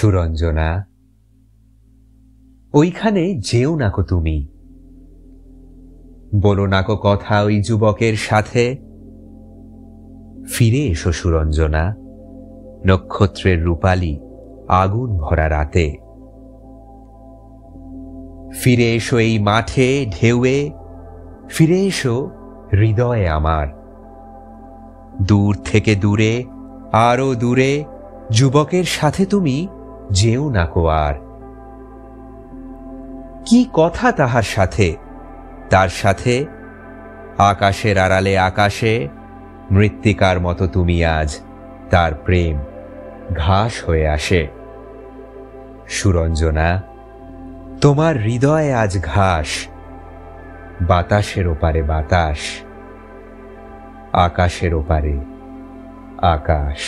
সুরঞ্জনা, ওইখানে যেও নাকো তুমি, বলো নাকো কথা ওই যুবকের সাথে। ফিরে এসো সুরঞ্জনা, নক্ষত্রের রূপালী আগুন ভরা রাতে। ফিরে এসো এই মাঠে ঢেউয়ে, ফিরে এসো হৃদয়ে আমার। দূর থেকে দূরে, আরো দূরে, যুবকের সাথে তুমি যেও নাকো আর। কি কথা তাহার সাথে, তার সাথে আকাশের আড়ালে আকাশে, মৃত্তিকার মতো তুমি আজ তার প্রেম ঘাস হয়ে আসে। সুরঞ্জনা, তোমার হৃদয়ে আজ ঘাস, বাতাসের ওপারে বাতাস, আকাশের ওপারে আকাশ।